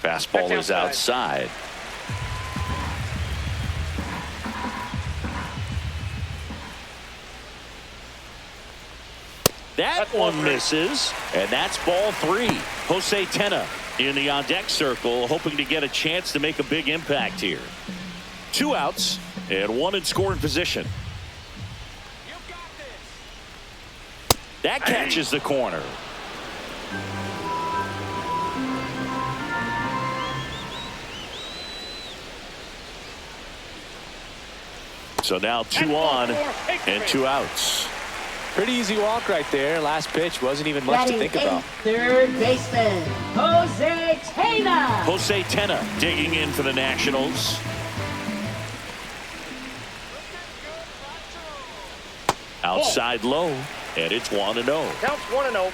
Fastball is outside. That one misses, and that's ball 3. Jose Tena in the on-deck circle, hoping to get a chance to make a big impact here. 2 outs and 1 in scoring position. That catches the corner. So now 2 on and 2 outs. Pretty easy walk right there. Last pitch wasn't even much to think about. Third baseman, Jose Tena. Jose Tena digging in for the Nationals. Outside low, and it's 1-0. Counts 1-0.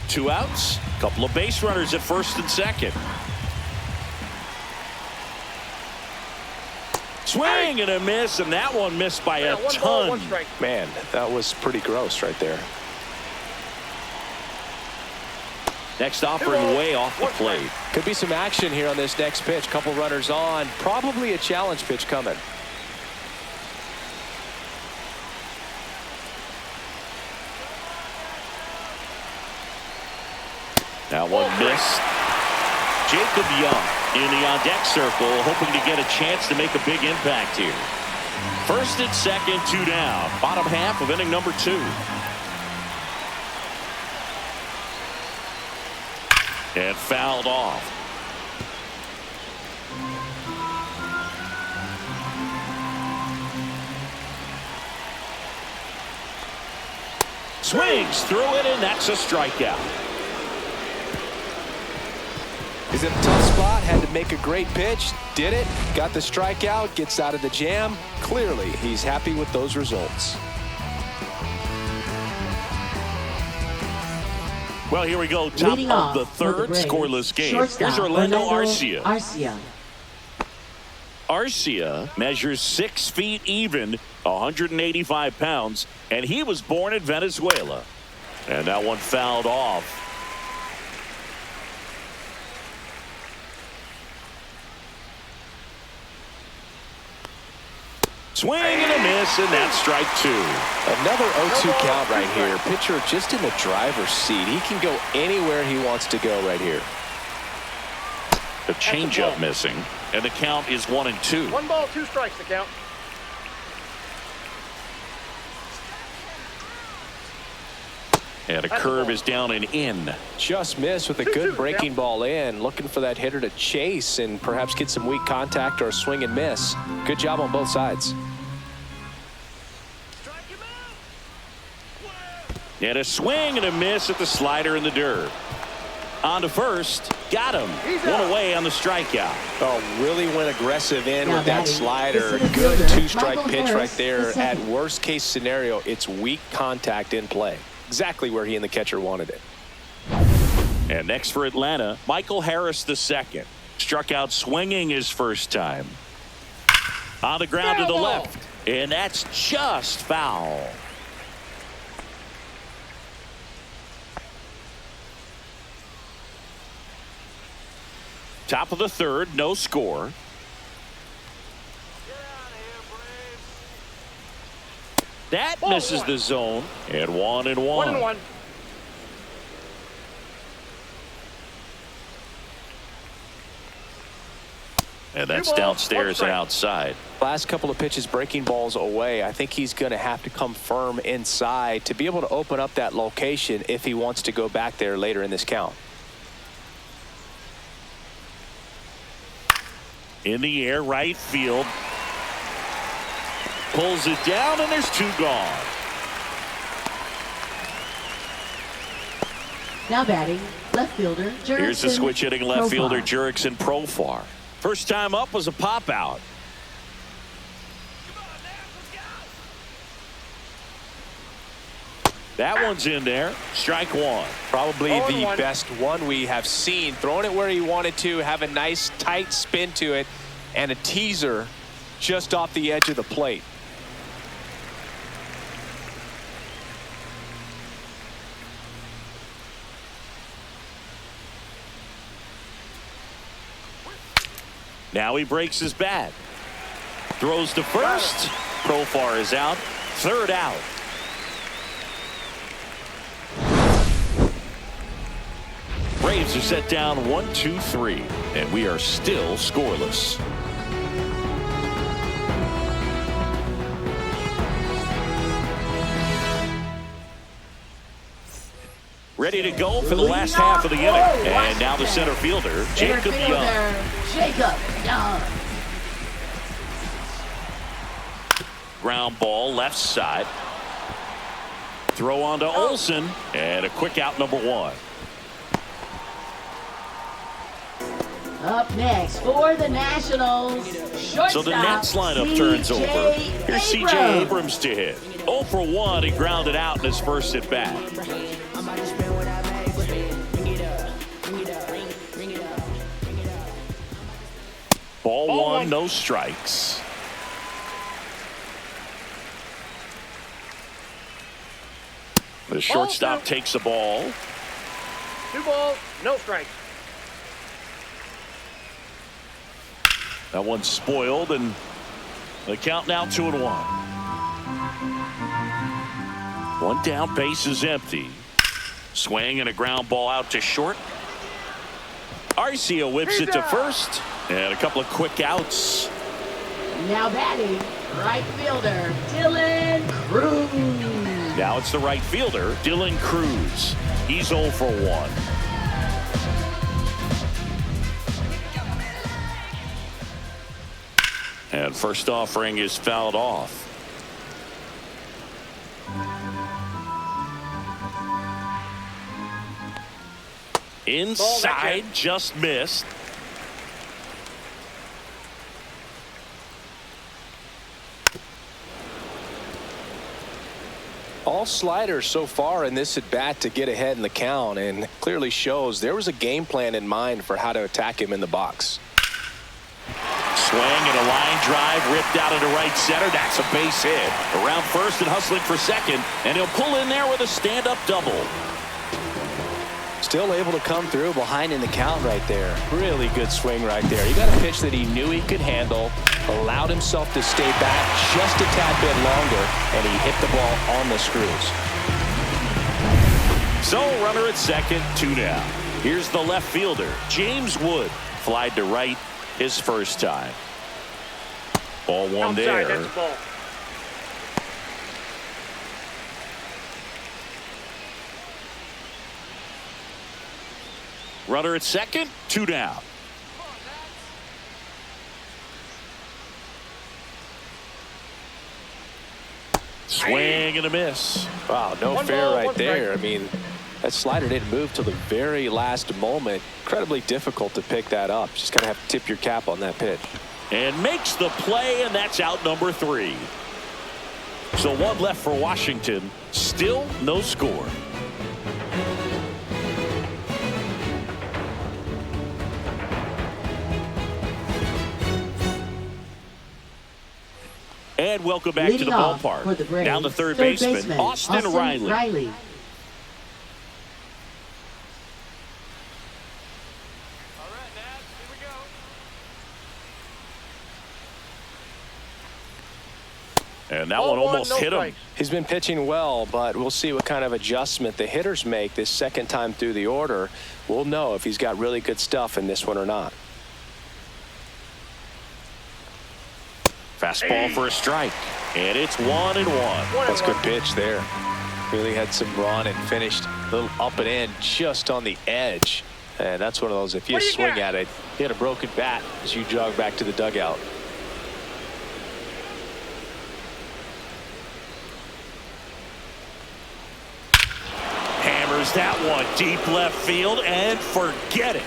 Two outs, couple of base runners at first and second. Swing and a miss, and that one missed by a ton. Man, that was pretty gross right there. Next offering way off the plate. Could be some action here on this next pitch. Couple runners on. Probably a challenge pitch coming. That one missed. Jacob Young in the on-deck circle, hoping to get a chance to make a big impact here. First and second, 2 down. Bottom half of inning number 2. And fouled off. Swings through it, and that's a strikeout. He's in a tough spot, had to make a great pitch, did it, got the strikeout, gets out of the jam. Clearly, he's happy with those results. Well, here we go, top of the third, scoreless game. Here's Orlando Arcia. Arcia measures 6 feet even, 185 pounds, and he was born in Venezuela. And that one fouled off. Swing and a miss, and that's strike 2. Another 0-2 count right here. Pitcher just in the driver's seat. He can go anywhere he wants to go right here. The changeup missing, and the count is 1-2. 1 ball, 2 strikes, the count. And a curve is down and in. Just missed with a good breaking ball in. Looking for that hitter to chase and perhaps get some weak contact or a swing and miss. Good job on both sides. And a swing and a miss at the slider in the dirt. On to first. Got him. One away on the strikeout. Oh, really went aggressive in with that slider. Good 2-strike pitch right there. At worst case scenario, it's weak contact in play. Exactly where he and the catcher wanted it. And next for Atlanta, Michael Harris II. Struck out swinging his first time. On the ground to the left. And that's just foul. Top of the third, no score. That misses the zone. And 1-1. 1-1. And that's downstairs and outside. Last couple of pitches breaking balls away. I think he's going to have to come firm inside to be able to open up that location if he wants to go back there later in this count. In the air, right field. Pulls it down, and there's 2 gone. Now batting, left fielder, Jurickson. Here's the switch hitting left fielder, Profar. Jurickson Profar. First time up was a pop out. That one's in there. Strike 1. Probably the best one we have seen. Throwing it where he wanted to, have a nice tight spin to it, and a teaser just off the edge of the plate. Now he breaks his bat. Throws to first. Profar is out. Third out. Braves are set down 1-2-3, and we are still scoreless. Ready to go for the last half of the inning. And now the center fielder, Jacob Young. Jacob Young. Ground ball left side. Throw on to Olsen, and a quick out, number one. Up next for the Nationals, shortstop, So the Nats lineup turns over. Here's C.J. Abrams to hit. 0 for 1, he grounded out in his first at bat. Ball one, no strikes. The shortstop takes the ball. 2 balls, no strikes. That one's spoiled, and the count now 2-1. One down, base is empty. Swing and a ground ball out to short. Arcia whips it to first, and a couple of quick outs. Now batting, right fielder, Dylan Cruz. Now it's the right fielder, Dylan Cruz. He's 0 for 1. And first offering is fouled off. Inside, just missed. All sliders so far in this at bat to get ahead in the count, and clearly shows there was a game plan in mind for how to attack him in the box. Swing and a line drive ripped out into right center. That's a base hit. Around first and hustling for second, and he'll pull in there with a stand-up double. Still able to come through behind in the count right there. Really good swing right there. He got a pitch that he knew he could handle, allowed himself to stay back just a tad bit longer, and he hit the ball on the screws. So runner at second, 2 down. Here's the left fielder, James Wood. Flied to right his first time. Ball one Outside, there. that's a ball. Runner at second, 2 down. Swing and a miss. Wow, no One fair ball, right one there. I strike. mean, that slider didn't move till the very last moment. Incredibly difficult to pick that up. Just gotta have to tip your cap on that pitch. And makes the play, and that's out number 3. So one left for Washington. Still no score. And welcome back to the Leading off for ballpark. the Braves, Down to third baseman, Austin Riley. And that one almost hit him. He's been pitching well, but we'll see what kind of adjustment the hitters make this second time through the order. We'll know if he's got really good stuff in this one or not. Fastball for a strike. And it's 1-1. That's a good pitch there. Really had some run and finished a little up and in just on the edge. And that's one of those, if you swing at it, you hit a broken bat as you jog back to the dugout. Hammers that one deep left field and forget it.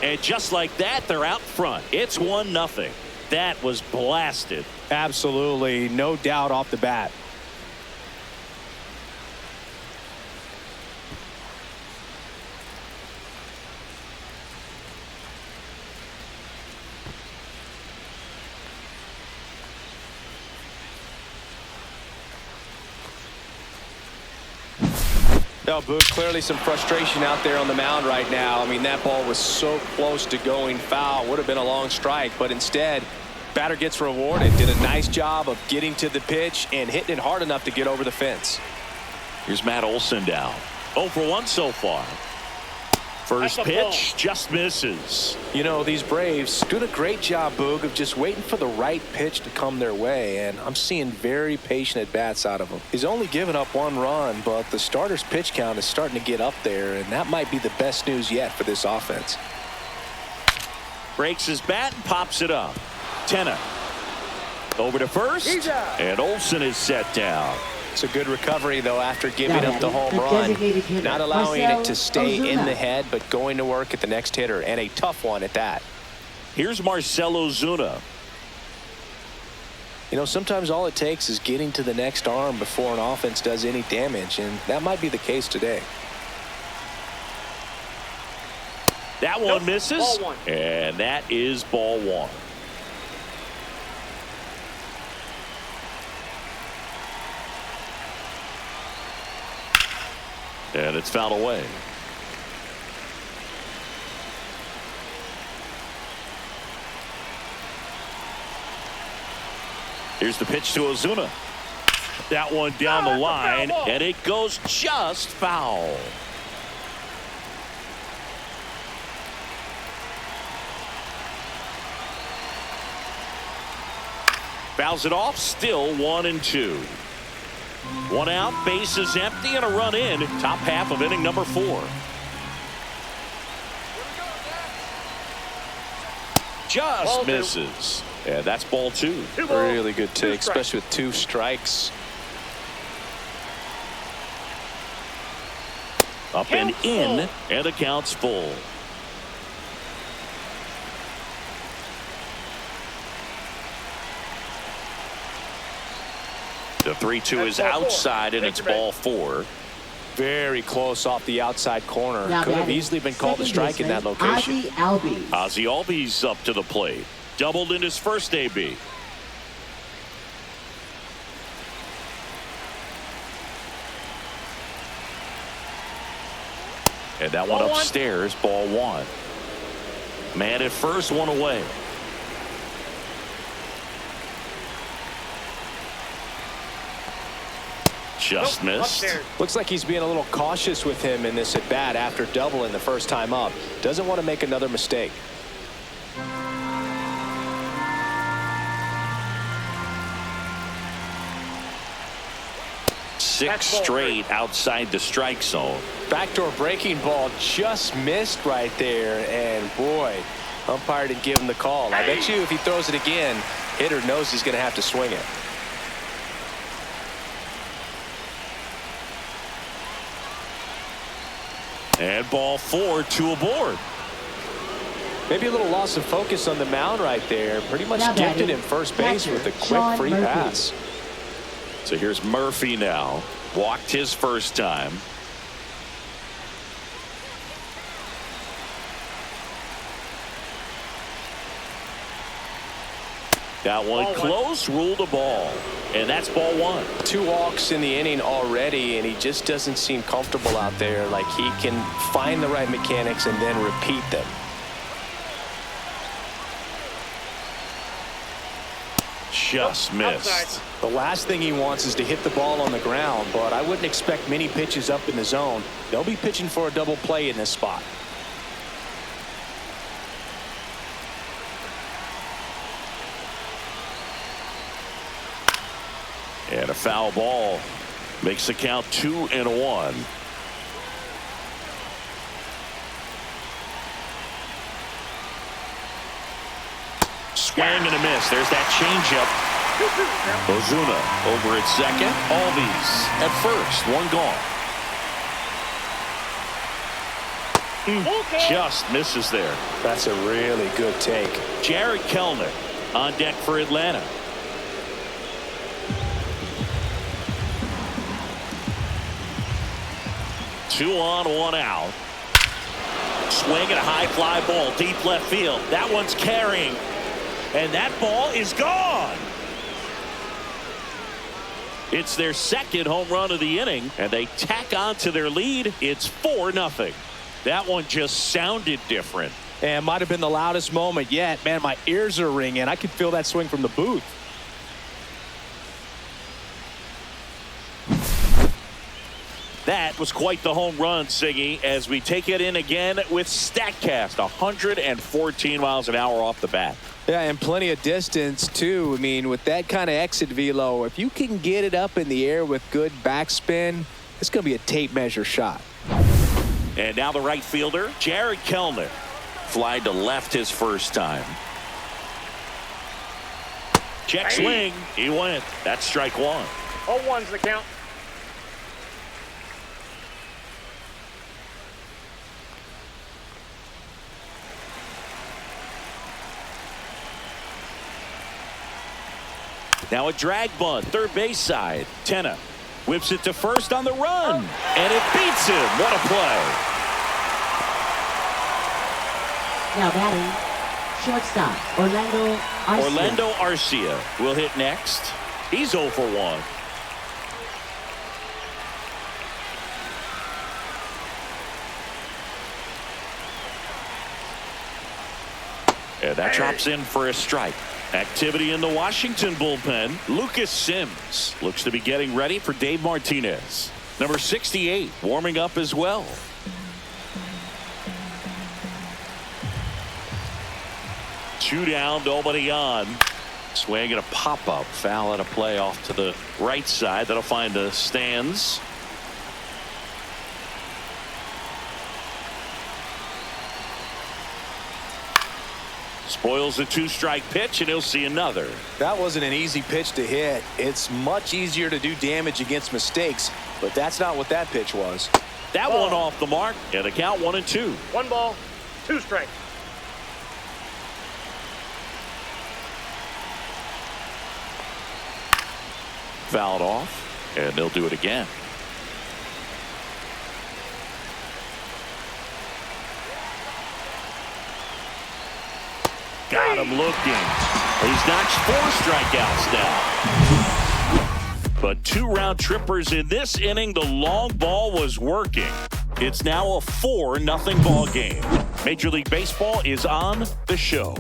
And just like that, they're out front. It's 1-0. That was blasted. Absolutely, no doubt off the bat. No, Boog, clearly some frustration out there on the mound right now. I mean, that ball was so close to going foul. Would have been a long strike, but instead, batter gets rewarded. Did a nice job of getting to the pitch and hitting it hard enough to get over the fence. Here's Matt Olson down. 0 for 1 so far. First pitch just misses. You know, these Braves doing a great job, Boog, of just waiting for the right pitch to come their way, and I'm seeing very patient at-bats out of him. He's only given up 1 run, but the starter's pitch count is starting to get up there, and that might be the best news yet for this offense. Breaks his bat and pops it up. Tenna over to first, and Olson is set down. It's a good recovery, though, after giving up the home run. Not allowing it to stay in the head, but going to work at the next hitter, and a tough one at that. Here's Marcell Ozuna. You know, sometimes all it takes is getting to the next arm before an offense does any damage, and that might be the case today. That one misses, and that is ball 1. And it's fouled away. Here's the pitch to Ozuna. That one down the line, and it goes just foul. Fouls it off, still 1-2. 1 out, bases empty, and a run in. Top half of inning number 4. Just misses. And that's ball 2. Really good take, especially with 2 strikes. Up and in, and the count's full. The 3-2 is outside, and it's ball 4. Very close off the outside corner. Could have easily been called a strike in that location. Ozzy Albies up to the plate. Doubled in his first AB. And that one upstairs, ball 1. Man at first, 1 away. Just missed. Looks like he's being a little cautious with him in this at bat after doubling the first time up. Doesn't want to make another mistake. Six straight outside the strike zone. Backdoor breaking ball just missed right there, and boy, umpire didn't give him the call. I bet you if he throws it again, hitter knows he's going to have to swing it. And ball 4, 2 aboard. Maybe a little loss of focus on the mound right there. Pretty much gifted him first base with a quick free pass. So here's Murphy now. Walked his first time. That one close, ruled a ball. And that's ball 1. 2 walks in the inning already, and he just doesn't seem comfortable out there. Like he can find the right mechanics and then repeat them. Just missed. The last thing he wants is to hit the ball on the ground, but I wouldn't expect many pitches up in the zone. They'll be pitching for a double play in this spot. And a foul ball makes the count 2-1. Swing and a miss. There's that changeup. Ozuna over at second. Albies at first. 1 gone. Just misses there. That's a really good take. Jared Kelenic on deck for Atlanta. Two on, 1 out. Swing and a high fly ball deep left field. That one's carrying. And that ball is gone. It's their second home run of the inning, and they tack on to their lead. It's 4-0. That one just sounded different. And might have been the loudest moment yet. Man, my ears are ringing. I could feel that swing from the booth. That was quite the home run, Siggy, as we take it in again with StatCast. 114 miles an hour off the bat. Yeah, and plenty of distance, too. I mean, with that kind of exit velo, if you can get it up in the air with good backspin, it's going to be a tape measure shot. And now the right fielder, Jared Kelenic. Fly to left his first time. Check swing. He went. That's strike one. 0-1's the count. Now a drag bunt, third base side. Tenna whips it to first on the run, and it beats him. What a play. Now batting, shortstop, Orlando Arcia will hit next. He's 0 for 1. And that drops in for a strike. Activity in the Washington bullpen. Lucas Sims looks to be getting ready for Dave Martinez. Number 68 warming up as well. Two down, nobody on. Swing and a pop-up. Foul at a play off to the right side. That'll find the stands. Spoils the two-strike pitch, and he'll see another. That wasn't an easy pitch to hit. It's much easier to do damage against mistakes, but that's not what that pitch was. That one off the mark, and the count 1-2. 1 ball, 2 strikes. Fouled off, and they'll do it again. Got him looking. He's notched 4 strikeouts now. But 2 round trippers in this inning. The long ball was working. It's now a 4-0 ball game. Major League Baseball is on the show.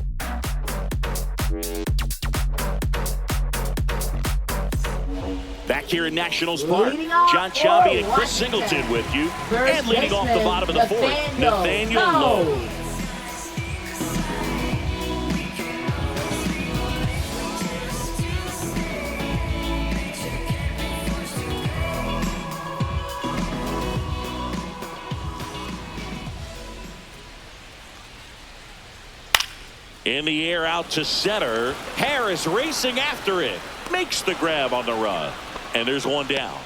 Back here in Nationals Park, John Chambi and Chris Singleton with you. And leading off the bottom of the 4th, Nathaniel Lowe. In the air out to center. Harris racing after it. Makes the grab on the run. And there's one down.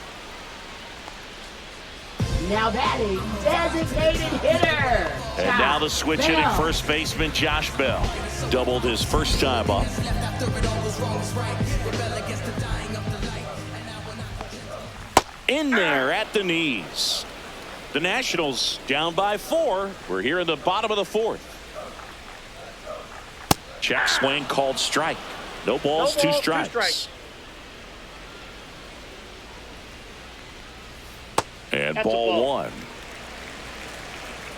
Now batting, designated hitter. And now the switch hitting first baseman Josh Bell. Doubled his first time up. In there at the knees. The Nationals down by 4. We're here in the bottom of the 4th. Check swing called strike. No balls, 2 strikes. And ball 1.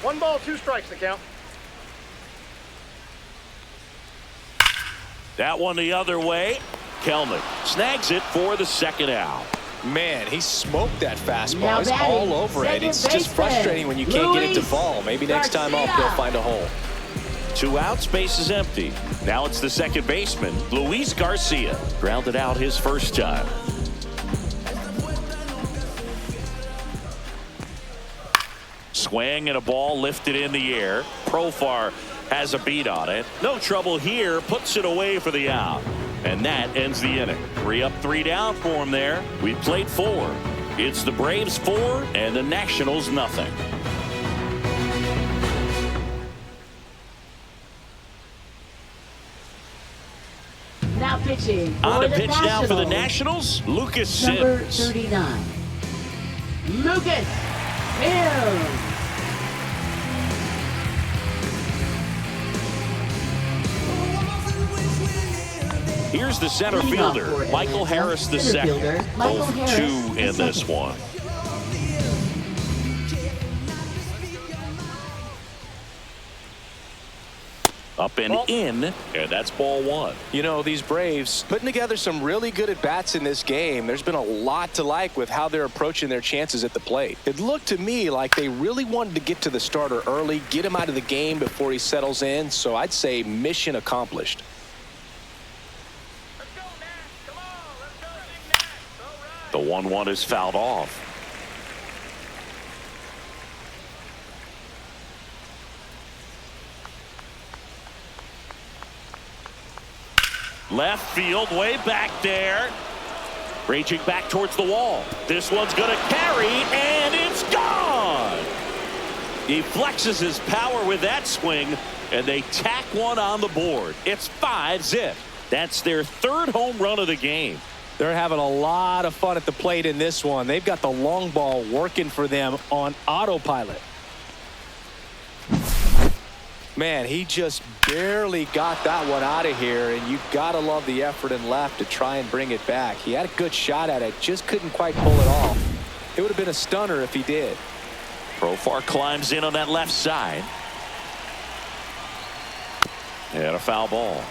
1 ball, 2 strikes the count. That one the other way. Kelenic snags it for the second out. Man, he smoked that fastball. He's all over it. It's just frustrating when you can't get it to fall. Maybe next time up he'll find a hole. 2 outs, base is empty. Now it's the second baseman, Luis Garcia. Grounded out his first time. Swing and a ball lifted in the air. Profar has a beat on it. No trouble here. Puts it away for the out. And that ends the inning. 3 up, 3 down for him there. We played 4. It's the Braves 4 and the Nationals nothing. Now pitching. On the pitch now for the Nationals, Lucas Sims. Number 39. Lucas Sims. Here's the center Leading off fielder, for Michael Atlanta, Harris II. center fielder, Michael Both Harris 2 in this II. one. Up and in, and that's ball 1. You know, these Braves putting together some really good at-bats in this game. There's been a lot to like with how they're approaching their chances at the plate. It looked to me like they really wanted to get to the starter early, get him out of the game before he settles in. So I'd say mission accomplished. The 1-1 is fouled off. Left field, way back there. Raging back towards the wall. This one's going to carry, and it's gone. He flexes his power with that swing, and they tack one on the board. It's 5-zip. That's their 3rd home run of the game. They're having a lot of fun at the plate in this one. They've got the long ball working for them on autopilot. Man, he just barely got that one out of here, and you gotta love the effort in left to try and bring it back. He had a good shot at it, just couldn't quite pull it off. It would have been a stunner if he did. Profar climbs in on that left side. And a foul ball.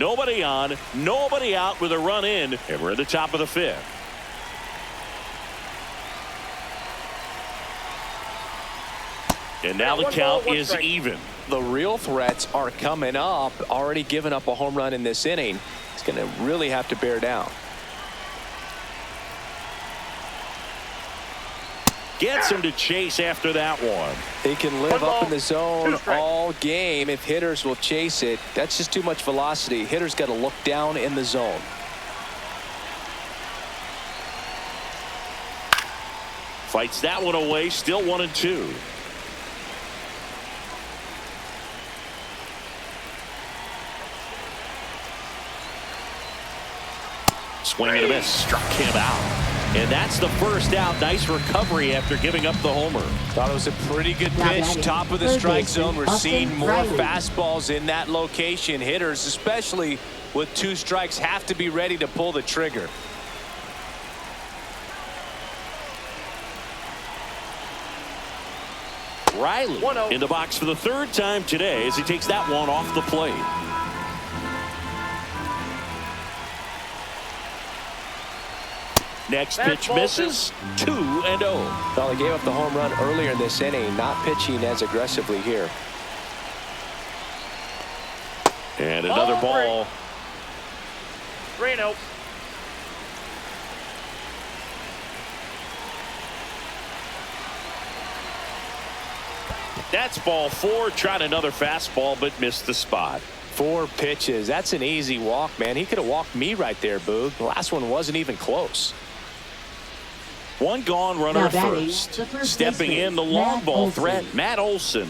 Nobody on, nobody out with a run in, and we're at the top of the 5th. And now the count is even. The real threats are coming up. Already given up a home run in this inning. He's going to really have to bear down. Gets him to chase after that one. He can live up in the zone 2 strikes. all game if hitters will chase it. That's just too much velocity. Hitters got to look down in the zone. Fights that one away, still 1-2. Swing and a miss, struck him out. And that's the first out. Nice recovery after giving up the homer. Thought it was a pretty good Now pitch. batting, Top of the third strike baseman, zone. We're Austin seeing more Riley. fastballs in that location. Hitters, especially with 2 strikes, have to be ready to pull the trigger. Riley 1-0. in the box for the 3rd time today as he takes that one off the plate. Next pitch misses. 2-0. Well, he gave up the home run earlier in this inning, not pitching as aggressively here. And another ball. 3-0. That's ball 4. Tried another fastball but missed the spot. 4 pitches. That's an easy walk, man. He could have walked me right there, Boog. The last one wasn't even close. One gone, runner Now at batting, first. the first Stepping baseman, in, the long Matt ball Olson. threat, Matt Olson.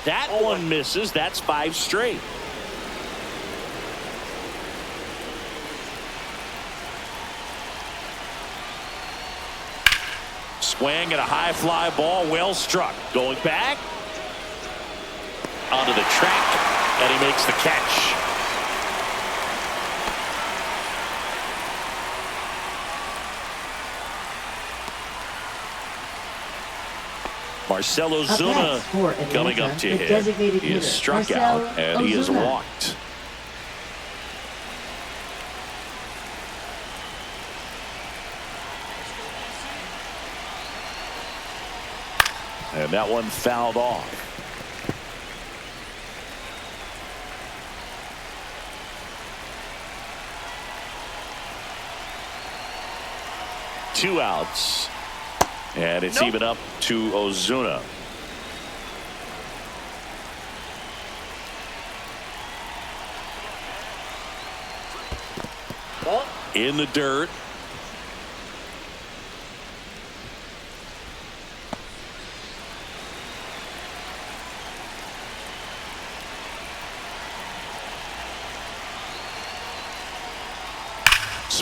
That one misses. That's 5 straight. Swing and a high fly ball, well struck. Going back onto the track, and he makes the catch. Marcell Ozuna coming up to him. He is struck out and he is walked. And that one fouled off. Two outs. And it's even up to Ozuna. Ball. In the dirt.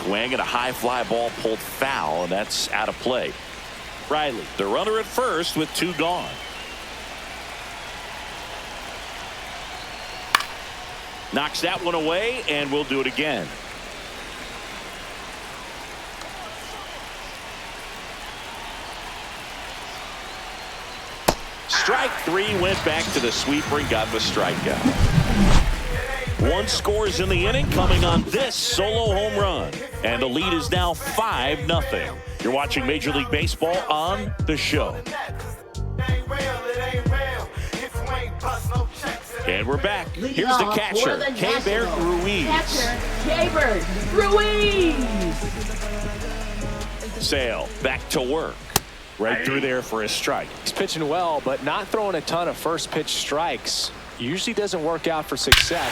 swing and a high fly ball pulled foul, and that's out of play. Riley, the runner at first with 2 gone. Knocks that one away, and we'll do it again. Strike 3, went back to the sweeper and got the strikeout. 1 scores in the inning, coming on this solo home run. And the lead is now 5-0. You're watching Major League Baseball on The Show. And we're back. Here's the catcher, Keibert Ruiz. Catcher, Keibert Ruiz. Sale back to work. Right through there for a strike. He's pitching well, but not throwing a ton of first pitch strikes. Usually doesn't work out for success.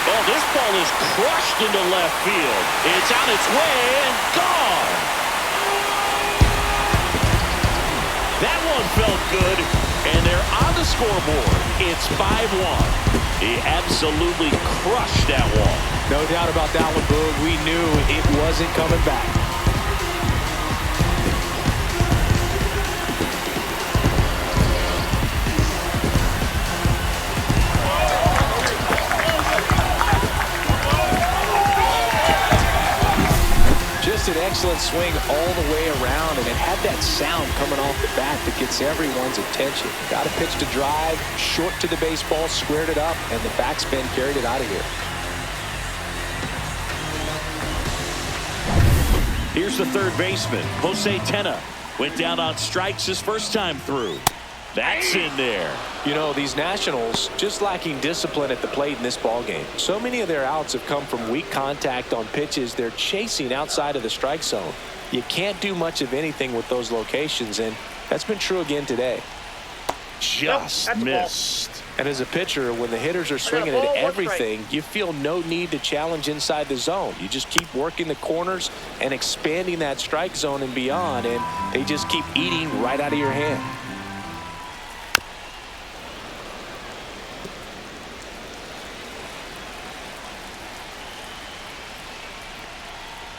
Oh, this ball is crushed into left field. It's on its way and gone. That one felt good, and they're on the scoreboard. It's 5-1. He absolutely crushed that one. No doubt about that one, Boog. We knew it wasn't coming back. An excellent swing all the way around, and it had that sound coming off the bat that gets everyone's attention. Got a pitch to drive, short to the baseball, squared it up, and the backspin carried it out of here. Here's the third baseman, Jose Tena. Went down on strikes his first time through. That's in there. You know, these Nationals just lacking discipline at the plate in this ballgame. So many of their outs have come from weak contact on pitches they're chasing outside of the strike zone. You can't do much of anything with those locations, and that's been true again today. Just missed. And as a pitcher, when the hitters are swinging at everything, you feel no need to challenge inside the zone. You just keep working the corners and expanding that strike zone and beyond, and they just keep eating right out of your hand.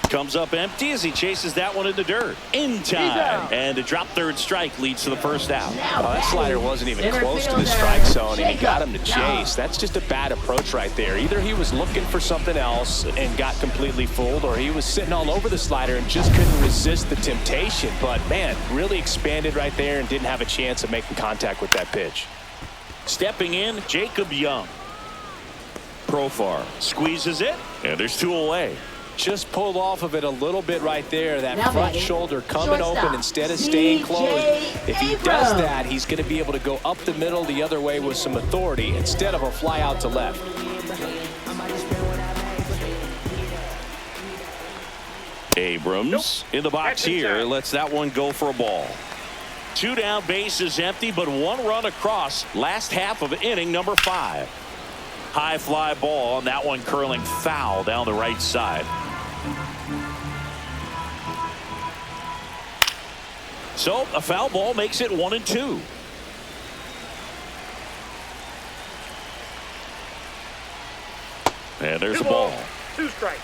Comes up empty as he chases that one in the dirt. In time. And the drop third strike leads to the first out. That slider wasn't even close to the strike zone, and he got him to chase. That's just a bad approach right there. Either he was looking for something else and got completely fooled, or he was sitting all over the slider and just couldn't resist the temptation. But, man, really expanded right there and didn't have a chance of making contact with that pitch. Stepping in, Jacob Young. Profar squeezes it, and there's 2 away. Just pulled off of it a little bit right there. That now front shoulder coming open instead of staying closed. If he does that, he's going to be able to go up the middle the other way with some authority instead of a fly out to left. Abrams in the box here. Lets that one go for a ball. 2 down, bases empty, but 1 run across. Last half of inning number 5. High fly ball, and that one curling foul down the right side. So a foul ball makes it 1-2. And there's a ball. 2 strikes.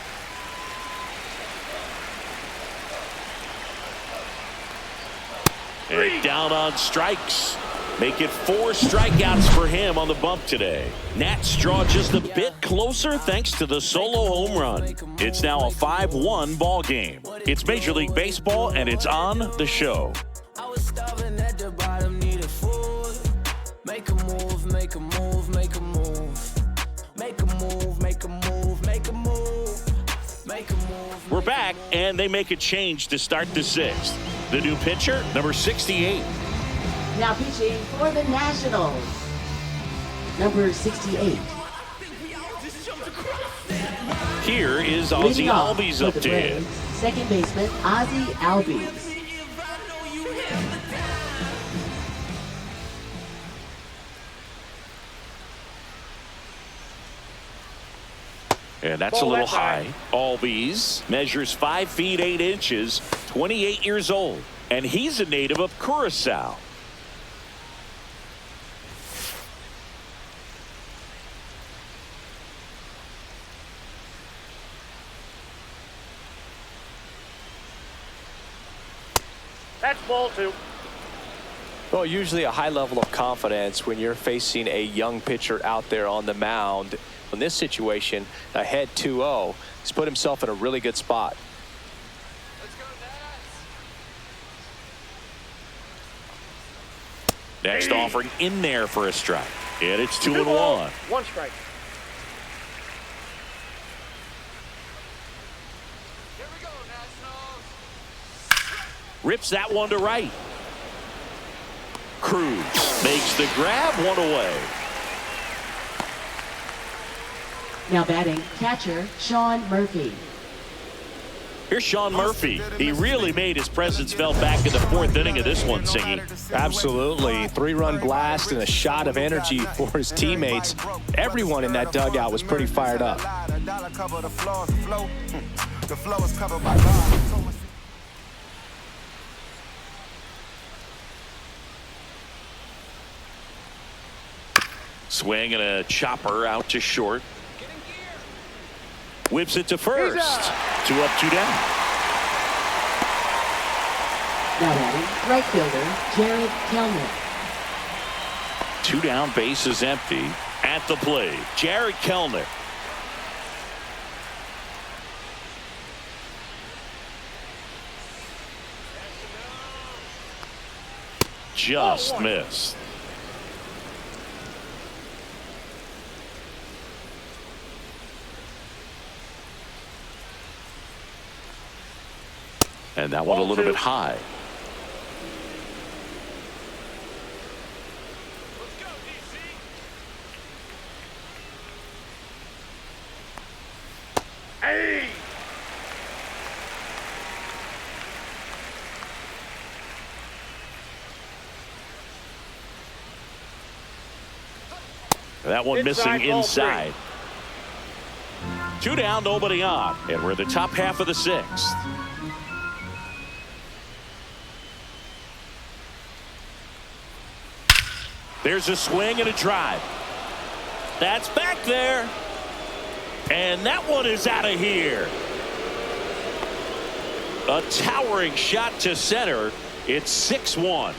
And down on strikes. Make it 4 strikeouts for him on the bump today. Nats draw just a bit closer thanks to the solo home run. It's now a 5-1 ball game. It's Major League Baseball, and it's on The Show. I was starving at the bottom, needed food. Make a move, make a move, make a move. Make a move, make a move, make a move. Make a move. We're back, and they make a change to start the 6th. The new pitcher, number 68. Now pitching for the Nationals, number 68. Here is Leading Ozzie off Albies for up the to hit. Braves, second baseman Ozzie Albies. And that's a little high. Albies measures 5 feet 8 inches, 28 years old, and he's a native of Curacao. That's ball 2. Well, usually a high level of confidence when you're facing a young pitcher out there on the mound. In this situation, ahead 2-0, he's put himself in a really good spot. Next offering in there for a strike. And it's 2-1. 1 strike. Rips that one to right. Cruz makes the grab, 1 away. Now batting, catcher Sean Murphy. Here's Sean Murphy. He really made his presence felt back in the 4th inning of this one, Singy. Absolutely. 3-run blast and a shot of energy for his teammates. Everyone in that dugout was pretty fired up. Swing and a chopper out to short. Whips it to first. 2 up, 2 down. Now batting, right fielder Jared Kellner. 2 down, base is empty. At the plate, Jared Kellner. Just missed. And that one a little bit high. Hey! That one missing Inside, ball inside. 2 down, nobody on. And we're the top half of the 6th. There's a swing and a drive. That's back there. And that one is out of here. A towering shot to center. It's 6-1.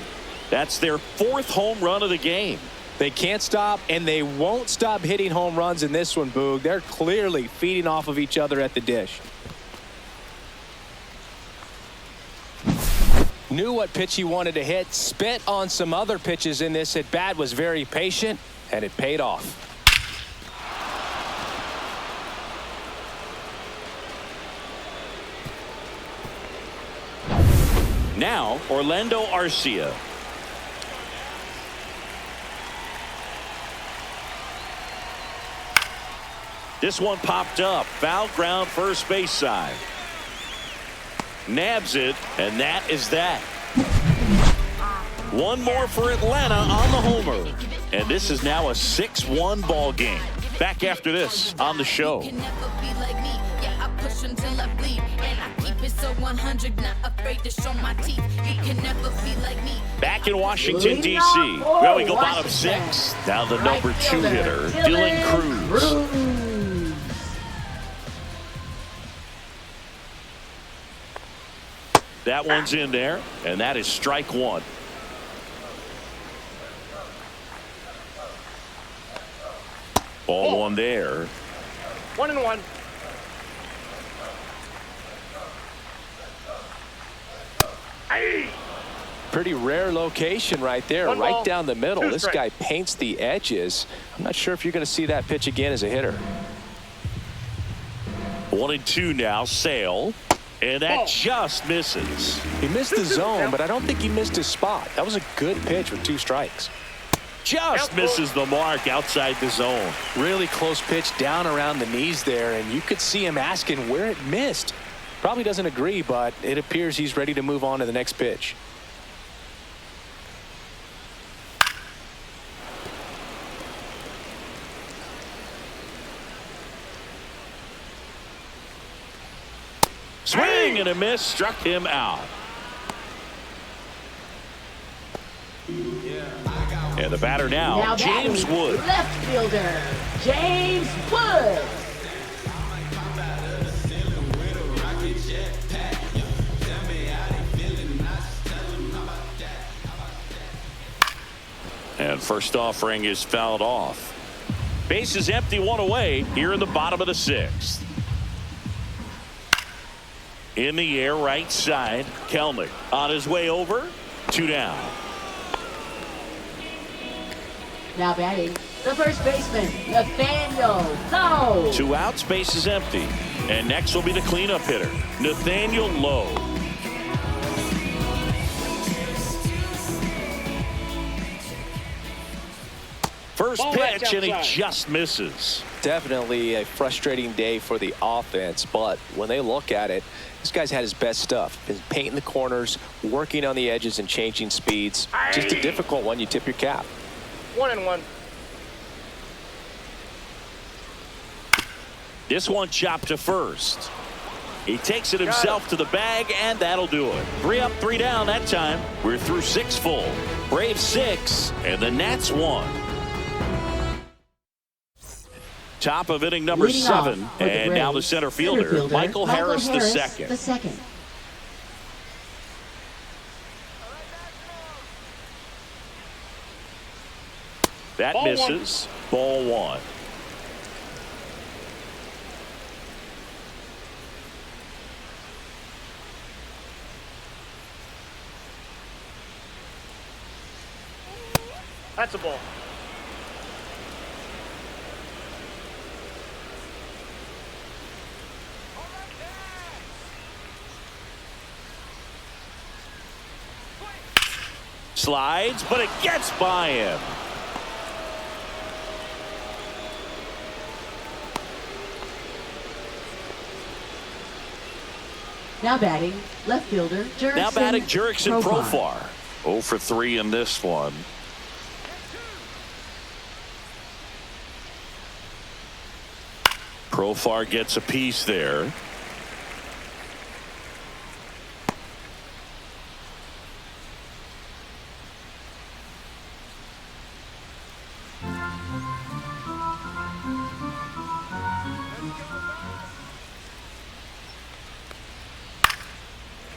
That's their 4th home run of the game. They can't stop, and they won't stop hitting home runs in this one, Boog. They're clearly feeding off of each other at the dish. Knew what pitch he wanted to hit, spit on some other pitches in this at bat, was very patient, and it paid off. Now, Orlando Arcia. This one popped up. Foul ground, first base side. Nabs it, and that is that. One more for Atlanta on the homer. And this is now a 6-1 ball game. Back after this on the show. Back in Washington, D.C., where we go bottom 6. Now the number 2 hitter, Dylan Cruz. That one's in there, and that is strike 1. Ball 1 there. 1-1. Hey! Pretty rare location right there, One right ball, down the middle. 2 This strikes. guy paints the edges. I'm not sure if you're going to see that pitch again as a hitter. 1-2 now, Sale. And that just misses. He missed the zone, but I don't think he missed his spot. That was a good pitch with 2 strikes. Just misses the mark outside the zone. Really close pitch down around the knees there, and you could see him asking where it missed. Probably doesn't agree, but it appears he's ready to move on to the next pitch. Swing and a miss, struck him out. And the batter now James batting, Wood. left fielder James Wood. And first offering is fouled off. Base is empty, one away here in the bottom of the sixth. In the air, right side. Kelnick on his way over. 2 down. Now batting, the first baseman, Nathaniel Lowe. 2 outs, base is empty. And next will be the cleanup hitter, Nathaniel Lowe. First pitch, and he just misses. Definitely a frustrating day for the offense, but when they look at it, this guy's had his best stuff. Been painting the corners, working on the edges, and changing speeds. Just a difficult one. You tip your cap. 1-1. This one chopped to first. He takes it himself to the bag, and that'll do it. 3 up, 3 down that time. We're through 6 full. Braves 6, and the Nats 1. Top of inning number 7, and now the center fielder, Michael Harris the second. That misses. Ball 1. That's a ball. Slides, but it gets by him. Now batting, left fielder, Jurickson. Now batting Jurickson Profar. 0 for 3 in this one. Profar gets a piece there.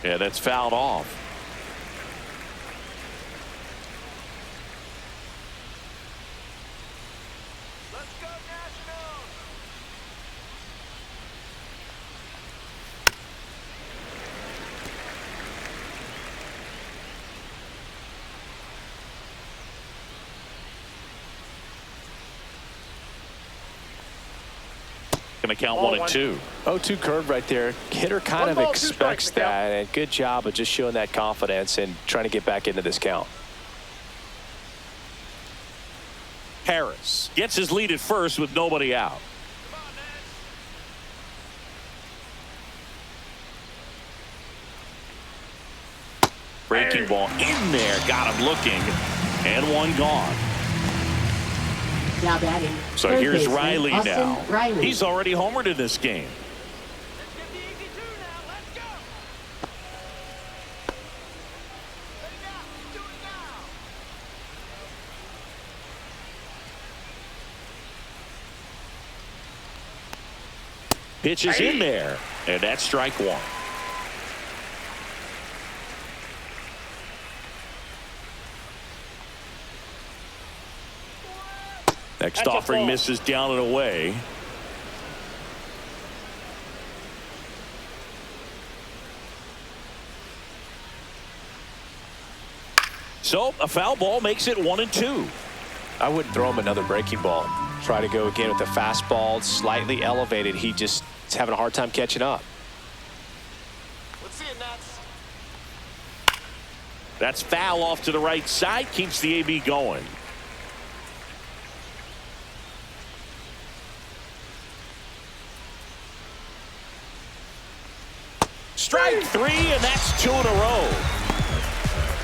Yeah, that's fouled off. Let's go Nationals! Going to count 1 and 2. 0-2 curve right there. Hitter kind of expects that, and good job of just showing that confidence and trying to get back into this count. Harris gets his lead at first with nobody out. Breaking ball in there, got him looking, and 1 gone. Now batting. So third here's baseman, Riley Austin now. Riley. He's already homered in this game. Let's get the easy 2 now. Let's go. Do it now. Pitch is in there, and that's strike 1. Next offering misses down and away. So a foul ball makes it 1 and 2. I wouldn't throw him another breaking ball. Try to go again with the fastball, slightly elevated. He just is having a hard time catching up. Let's see it, Nats. That's foul off to the right side, keeps the AB going. Strike 3, and that's 2 in a row.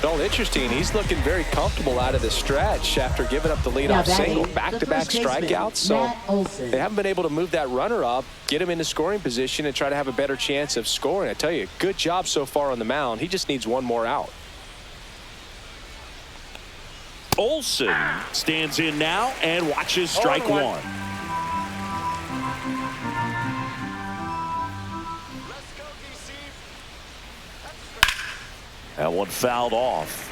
Well, interesting. He's looking very comfortable out of the stretch after giving up the leadoff single. Back-to-back strikeouts. So they haven't been able to move that runner up, get him into scoring position, and try to have a better chance of scoring. I tell you, good job so far on the mound. He just needs 1 more out. Olsen stands in now and watches strike 1. That one fouled off.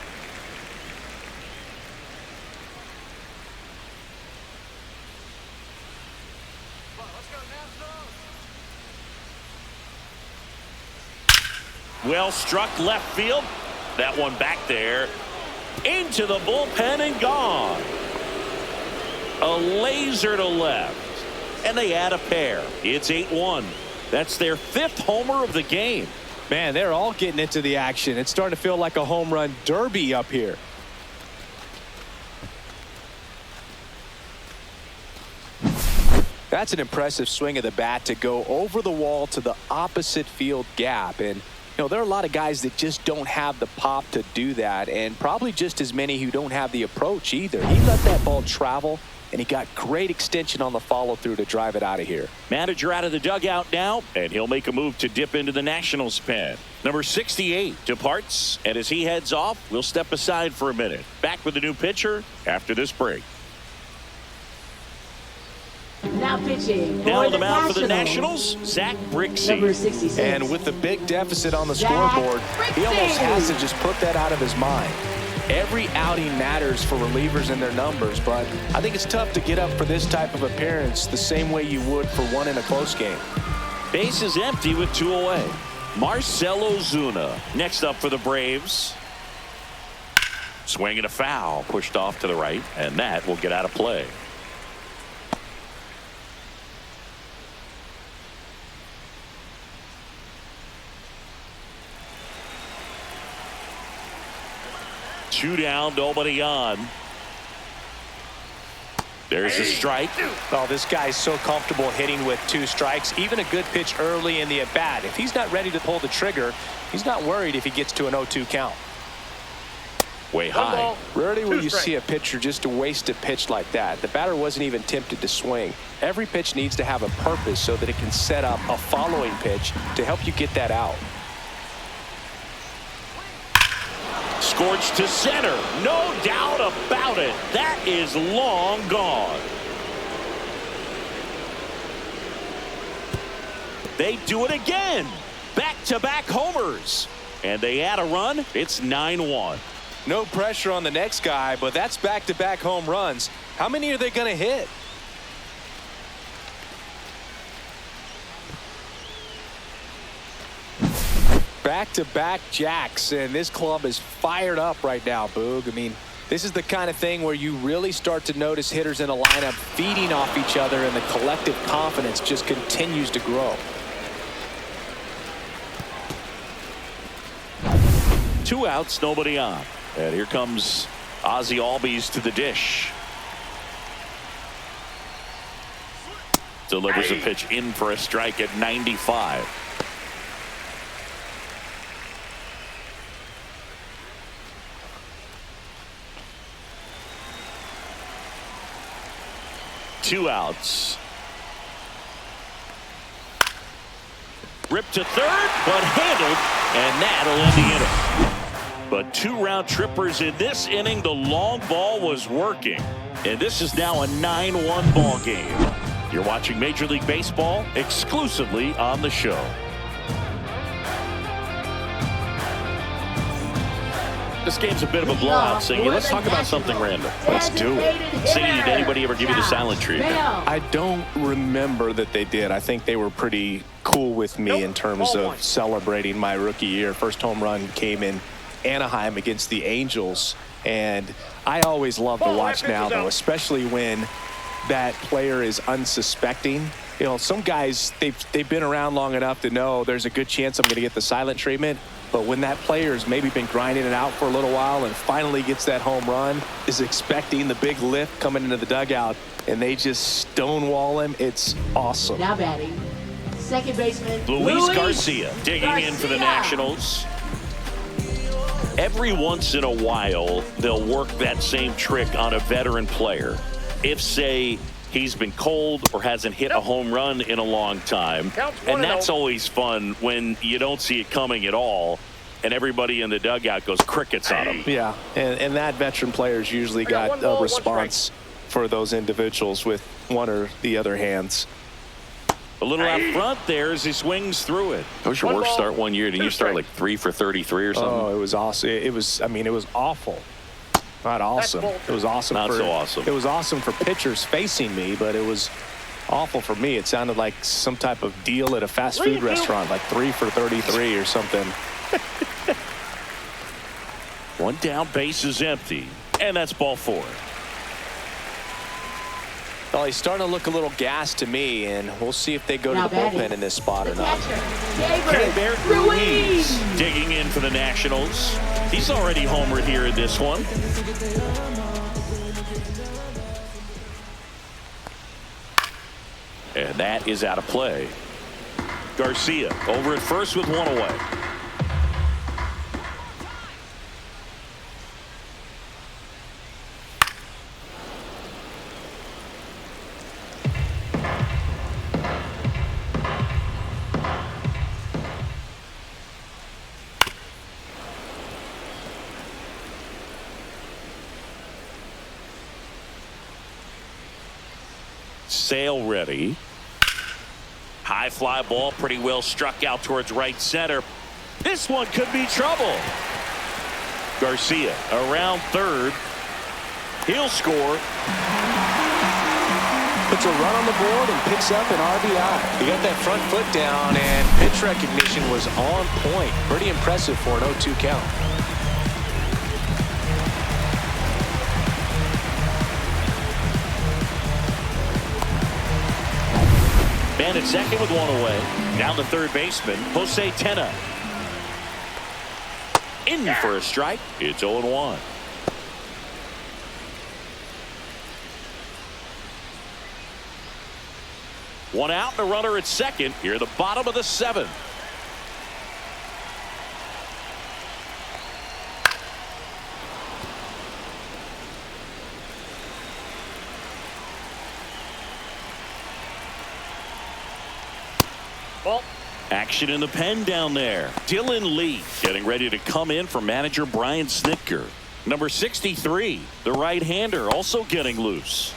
Well struck left field. That one back there into the bullpen and gone. A laser to left. And they add a pair. It's 8-1. That's their 5th homer of the game. Man, they're all getting into the action. It's starting to feel like a home run derby up here. That's an impressive swing of the bat to go over the wall to the opposite field gap. And, you know, there are a lot of guys that just don't have the pop to do that, and probably just as many who don't have the approach either. He let that ball travel, and he got great extension on the follow-through to drive it out of here. Manager out of the dugout now, and he'll make a move to dip into the Nationals pen. Number 68 departs, and as he heads off, we'll step aside for a minute. Back with the new pitcher after this break. Now pitching. Now for on the mound for the Nationals, Nationals, Zach Brixey. Number 66. And with the big deficit on the Zach scoreboard, he almost Brixey. has to just put that out of his mind. Every outing matters for relievers and their numbers, but I think it's tough to get up for this type of appearance the same way you would for one in a close game. Base is empty with 2 away. Marcell Ozuna next up for the Braves. Swing and a foul, pushed off to the right, and that will get out of play. Two down, nobody on. There's a strike. Oh, this guy's so comfortable hitting with 2 strikes. Even a good pitch early in the at-bat. If he's not ready to pull the trigger, he's not worried if he gets to an 0-2 count. Way high. Rarely will you see a pitcher just to waste a pitch like that. The batter wasn't even tempted to swing. Every pitch needs to have a purpose so that it can set up a following pitch to help you get that out. Scorched to center. No doubt about it. That is long gone. They do it again. Back-to-back homers. And they add a run. It's 9-1. No pressure on the next guy, but that's back-to-back home runs. How many are they going to hit? Back-to-back jacks, and this club is fired up right now, Boog. I mean, this is the kind of thing where you really start to notice hitters in a lineup feeding off each other, and the collective confidence just continues to grow. 2 outs, nobody on. And here comes Ozzie Albies to the dish. Delivers a pitch in for a strike at 95. Two outs. Ripped to third, but handled, and that'll end the inning. But 2 round trippers in this inning. The long ball was working, and this is now a 9-1 ball game. You're watching Major League Baseball exclusively on the show. This game's a bit of a blowout, Singy. Let's talk about something random. Let's do it. Singy, did anybody ever give you the silent treatment? I don't remember that they did. I think they were pretty cool with me in terms of celebrating my rookie year. First home run came in Anaheim against the Angels, and I always love to watch now, though, especially when that player is unsuspecting. You know, some guys, they've been around long enough to know there's a good chance I'm going to get the silent treatment. But when that player's maybe been grinding it out for a little while and finally gets that home run, is expecting the big lift coming into the dugout, and they just stonewall him, it's awesome. Now batting, second baseman Luis Garcia digging in for the Nationals. Every once in a while, they'll work that same trick on a veteran player. If, say, he's been cold or hasn't hit a home run in a long time. And that's always fun when you don't see it coming at all, and everybody in the dugout goes crickets on him. Yeah, and that veteran player's usually got a response for those individuals with one or the other hands. A little out front there as he swings through it. That was your worst start one year. Didn't you start like 3 for 33 or something? Oh, it was awesome. It was awful. Not awesome. It was awesome. Not so awesome. It was awesome for pitchers facing me, but it was awful for me. It sounded like some type of deal at a fast food restaurant, like 3 for 33 or something. One down, base is empty, and that's ball 4. Well, he's starting to look a little gassed to me, and we'll see if they go Now to the bullpen batting, in this spot or the not. catcher, Bear Ruiz digging in for the Nationals. He's already homered here in this one. And that is out of play. Garcia over at first with one away. Sale ready. High fly ball, pretty well struck out towards right center. This one could be trouble. Garcia around third. He'll score. Puts a run on the board and picks up an RBI. He got that front foot down, and pitch recognition was on point. Pretty impressive for an 0-2 count. Man at second with one away. Down to third baseman, Jose Tena. In for a strike. It's 0-1. One out and a runner at second. Here at the bottom of the 7th. Ball. Action in the pen down there. Dylan Lee getting ready to come in for manager Brian Snitker. Number 63, the right-hander, also getting loose.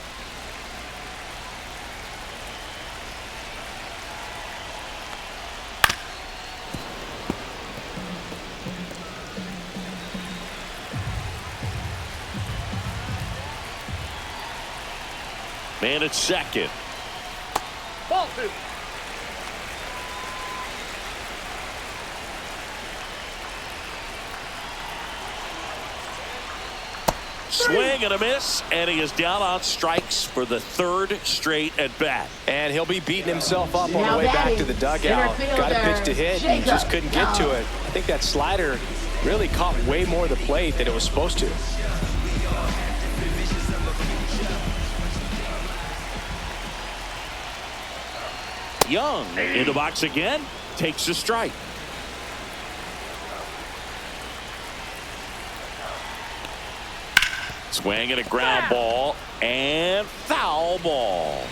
Man at second. Ball 2. Swing and a miss, and he is down on strikes for the 3rd straight at bat. And he'll be beating himself up on Now the way back batting, to the dugout. center Got a pitch fielder, to hit, and he just couldn't get to Jacob it. I think that slider really caught way more of the plate than it was supposed to. Young in the box again, takes a strike. Swing and a ground ball, and foul ball.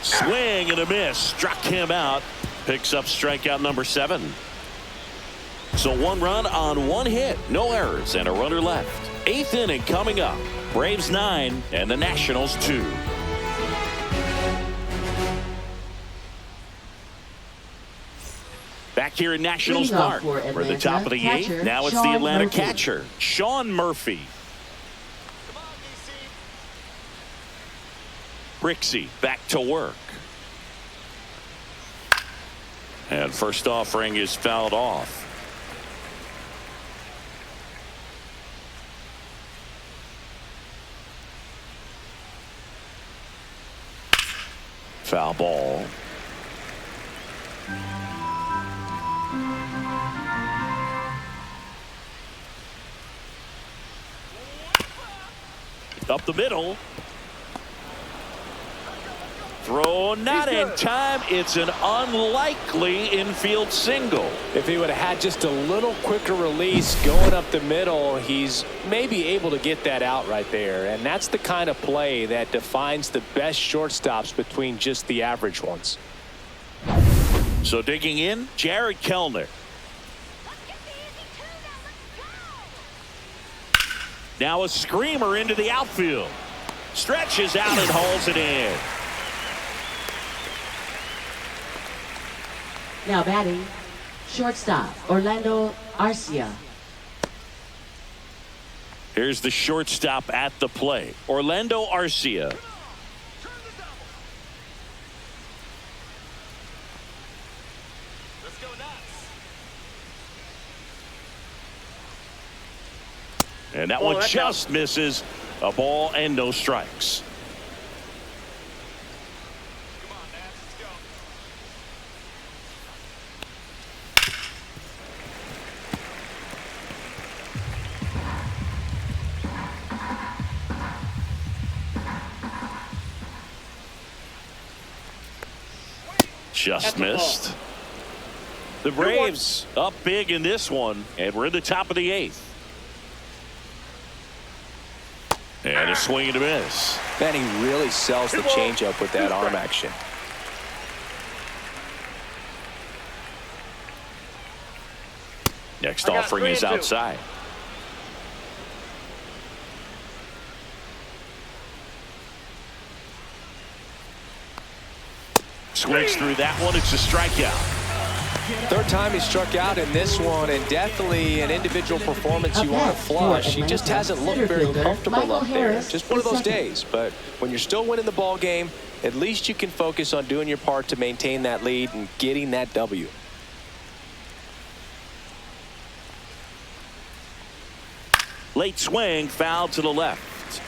Swing and a miss, struck him out. Picks up strikeout number 7. So 1 run on 1 hit, no errors, and a runner left. 8th inning coming up. Braves 9 and the Nationals 2. Back here in Nationals Leading off Park. for We're at the top of the Atlanta, 8th. Now it's Sean the Atlanta Murphy. catcher, Sean Murphy. Come on, DC. Brixey back to work. And first offering is fouled off. Foul ball. Up the middle. Throw not in time. It's an unlikely infield single. If he would have had just a little quicker release going up the middle, he's maybe able to get that out right there. And that's the kind of play that defines the best shortstops between just the average ones. So digging in, Jared Kellner. Now a screamer into the outfield. Stretches out and hauls it in. Now batting, shortstop, Orlando Arcia. Here's the shortstop at the plate, Orlando Arcia. Let's go nuts. And that one just misses. A ball and no strikes. Come on, Nats, let's go. Just missed. The Braves up big in this one, and we're in the top of the 8th. And a swing and a miss. Man, he really sells the changeup with that arm action. Next offering is outside. Swings through that one. It's a strikeout. Third time he struck out in this one, and definitely an individual performance you want to flush. He just hasn't looked very comfortable up there. Just one of those days. But when you're still winning the ball game, at least you can focus on doing your part to maintain that lead and getting that W. Late swing, foul to the left.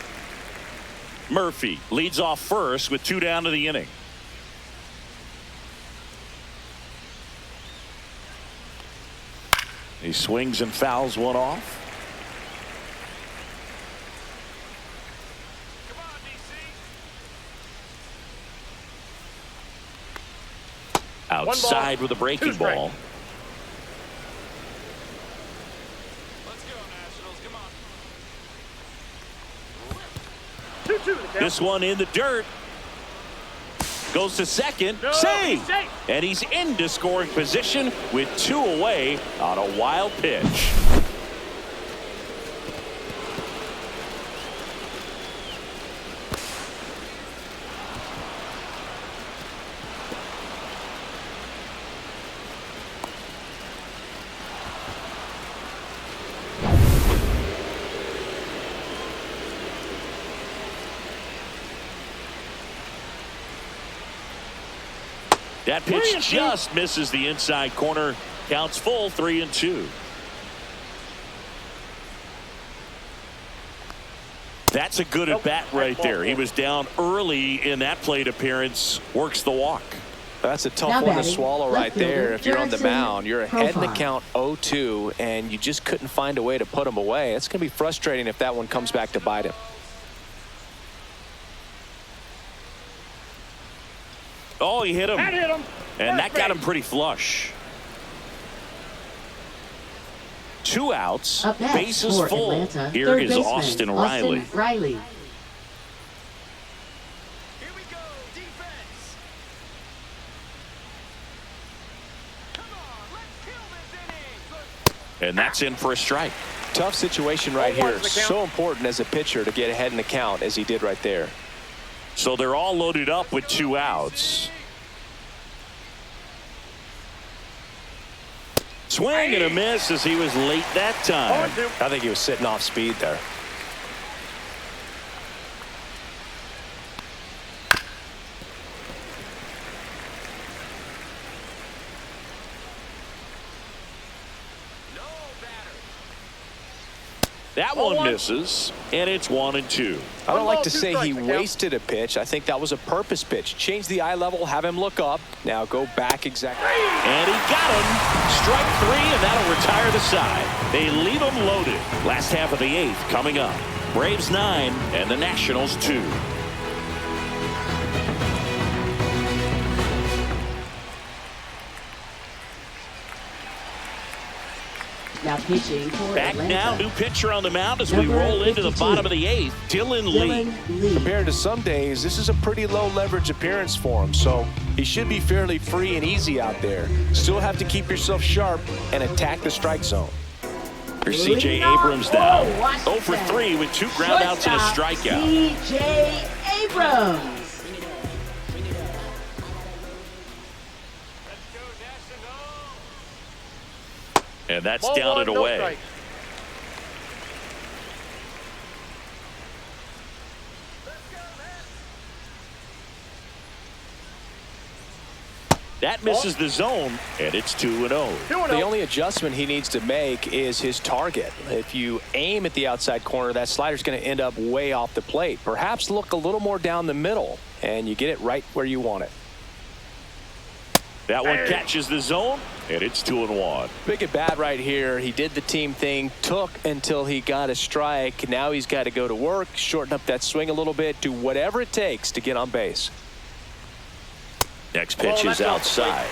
Murphy leads off first with 2 down to the inning. He swings and fouls one off. Come on, DC. Outside with a breaking ball. Let's go, Nationals. Come on. 2-2. This one in the dirt. Goes to second. Save! Safe. And he's into scoring position with 2 away on a wild pitch. That pitch just misses the inside corner. Counts full, 3-2. That's a good at bat right there. He was down early in that plate appearance. Works the walk. That's a tough one to swallow right there. If you're on the mound, you're ahead in the Profile. count 0-2, and you just couldn't find a way to put him away. It's going to be frustrating if that one comes back to bite him. Oh, he hit him. That hit him. And that got him pretty flush. 2 outs, Up next bases for full. Atlanta, Here third is baseman, Austin Riley. Riley. Here we go, defense. Come on, let's kill this inning. And that's in for a strike. Tough situation right 0-1 here. is the count. So important as a pitcher to get ahead in the count as he did right there. So they're all loaded up with 2 outs. Swing and a miss as he was late that time. I think he was sitting off speed there. That one misses, and it's 1-2. I don't like to say he wasted a pitch. I think that was a purpose pitch. Change the eye level, have him look up. Now go back exactly. And he got him. Strike 3, and that'll retire the side. They leave him loaded. Last half of the 8th coming up. Braves 9 and the Nationals 2. Now pitching for Back Atlanta. now, new pitcher on the mound as we Number roll into the 52. bottom of the 8th. Dylan Lee. Dylan Lee. Compared to some days, this is a pretty low leverage appearance for him, so he should be fairly free and easy out there. Still have to keep yourself sharp and attack the strike zone. Here's C.J. Abrams now. 0 for 3 with 2 groundouts and a strikeout. C.J. Abrams. Let's go, Nationals. And that's Ball down 1, and no away. strike. Let's go, That misses the zone, and it's 2-0. The only adjustment he needs to make is his target. If you aim at the outside corner, that slider's going to end up way off the plate. Perhaps look a little more down the middle, and you get it right where you want it. That one catches the zone, and it's 2-1. Big at bat right here. He did the team thing, took until he got a strike. Now he's got to go to work, shorten up that swing a little bit, do whatever it takes to get on base. Next pitch is outside.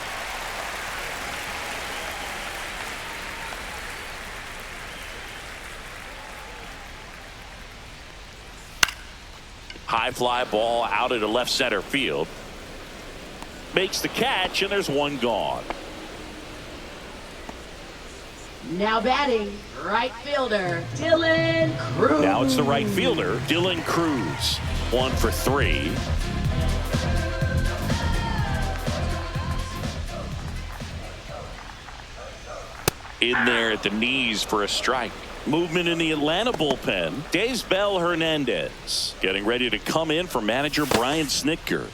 High fly ball out into left center field. Makes the catch, and there's one gone. Now batting, right fielder, Dylan Cruz. Now it's the right fielder, Dylan Cruz. 1 for 3. In there at the knees for a strike. Movement in the Atlanta bullpen. Daysbel Hernandez getting ready to come in for manager Brian Snitker.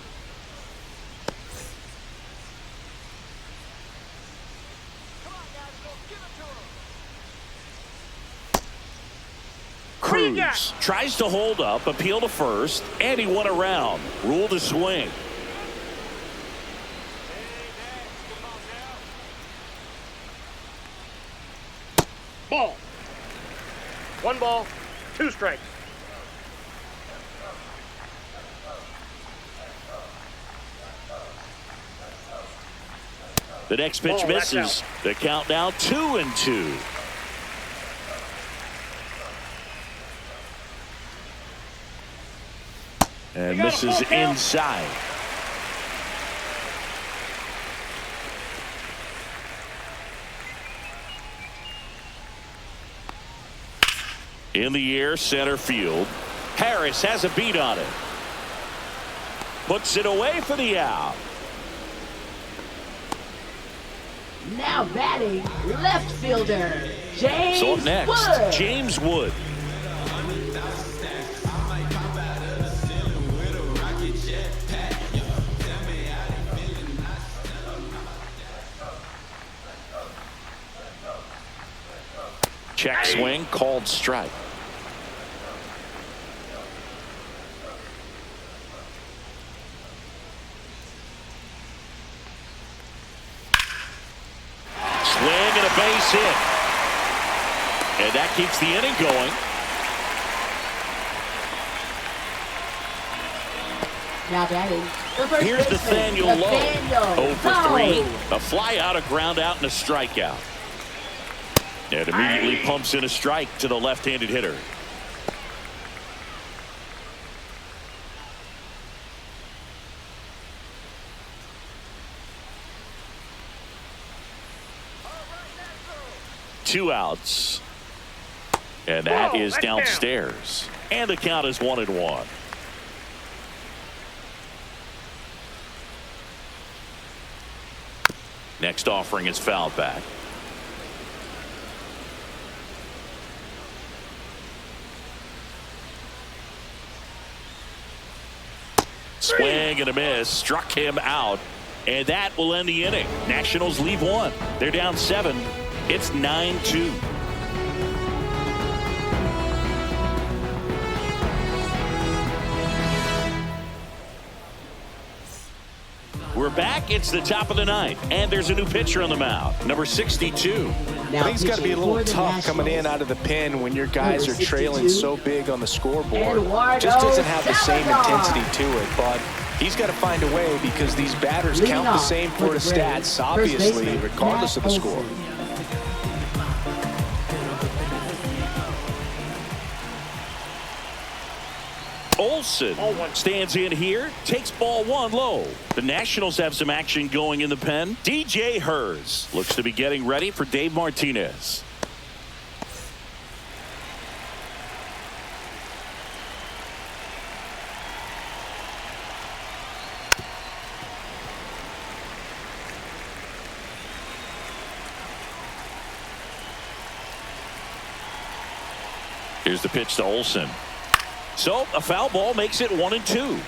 Cruz tries to hold up, appeal to first, and he won around. Rule to swing. Ball. 1 ball, 2 strikes. The next pitch misses. The count now 2-2. And misses inside. In the air, center field. Harris has a beat on it. Puts it away for the out. Now batting, left fielder, James So up next, Wood. James Wood. Check swing, called strike. Swing and a base hit. And that keeps the inning going. Now batting, the first Here's baseman, Nathaniel Lowe. 0 for 3. Lowe. A fly out, a ground out, and a strikeout. And immediately pumps in a strike to the left-handed hitter. Two outs. And that is downstairs. And the count is 1-1. Next offering is fouled back. Swing and a miss. Struck him out. And that will end the inning. Nationals leave 1. They're down 7. It's 9-2. We're back. It's the top of the 9th. And there's a new pitcher on the mound. Number 62. Now He's got to be a little tough coming in out of the pen when your guys are trailing so big on the scoreboard. Just doesn't have the same intensity to it, but he's got to find a way because these batters count the same for his stats, obviously, regardless of the score. Olsen stands in here, takes ball 1 low. The Nationals have some action going in the pen. DJ Hers looks to be getting ready for Dave Martinez. Here's the pitch to Olsen. So a foul ball makes it 1-2.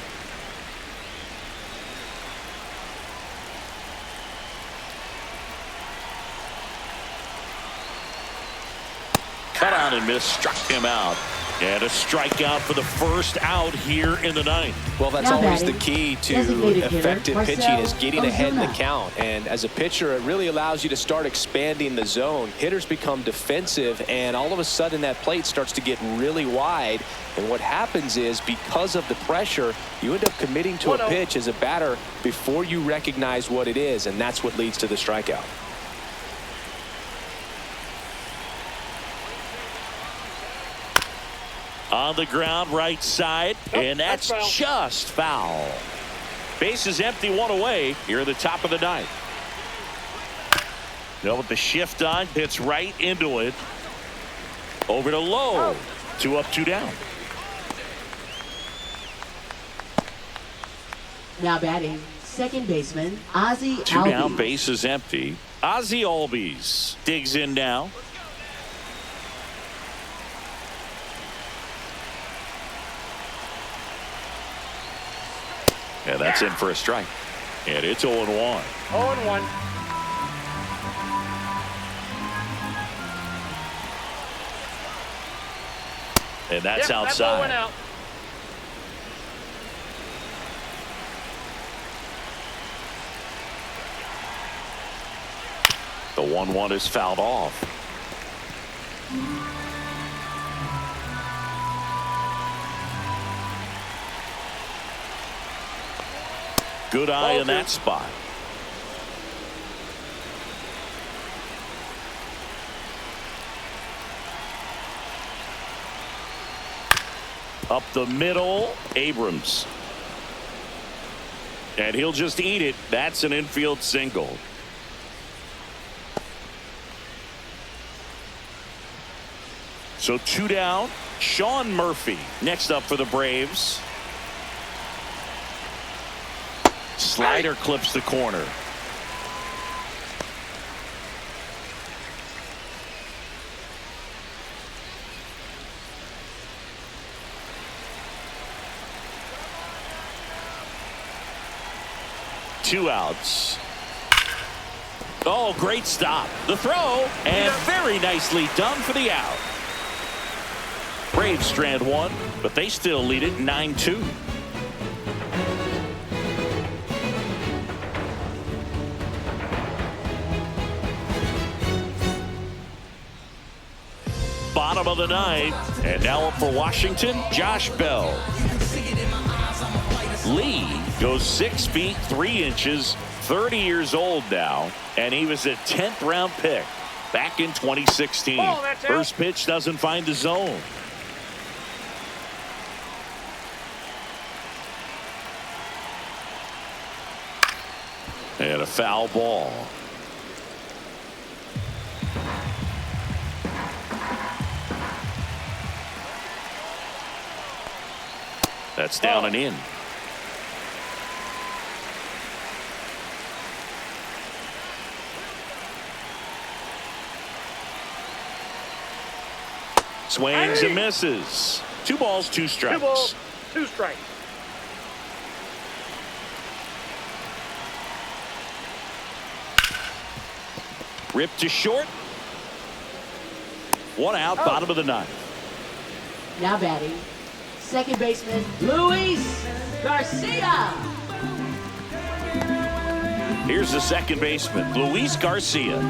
swung and missed, struck him out. And a strikeout for the first out here in the ninth. Well, that's Now always the batting, key to designated hitter, effective Marcel pitching is getting ahead in the Ozuna. count. And as a pitcher, it really allows you to start expanding the zone. Hitters become defensive, and all of a sudden that plate starts to get really wide. And what happens is, because of the pressure, you end up committing to a pitch as a batter before you recognize what it is, and that's what leads to the strikeout. On the ground, right side, and that's just foul. Base is empty, one away here at the top of the ninth. Now with the shift on, hits right into it. Over to Lowe. 2 up, 2 down. Now batting, second baseman, Ozzy 2 down, Albies. base is empty. Ozzy Albies digs in now. And that's in for a strike. And it's 0-1. 0-1. And that's That ball outside. went out. The 1-1 is fouled off. Good eye in that spot. Up the middle, Abrams. And he'll just eat it. That's an infield single. So 2 down. Sean Murphy next up for the Braves. Slider clips the corner. Two outs. Oh, great stop. The throw, and very nicely done for the out. Braves strand 1, but they still lead it 9-2. Bottom of the ninth, and now up for Washington, Josh Bell. Lee goes 6 feet 3 inches, 30 years old now, and he was a 10th round pick back in 2016. First pitch doesn't find the zone. And a foul ball. That's down and in. Swings and misses. 2 balls, 2 strikes. 2 balls, 2 strikes. Ripped to short. 1 out, bottom of the ninth. Now batting, second baseman, Luis Garcia. Here's the second baseman, Luis Garcia.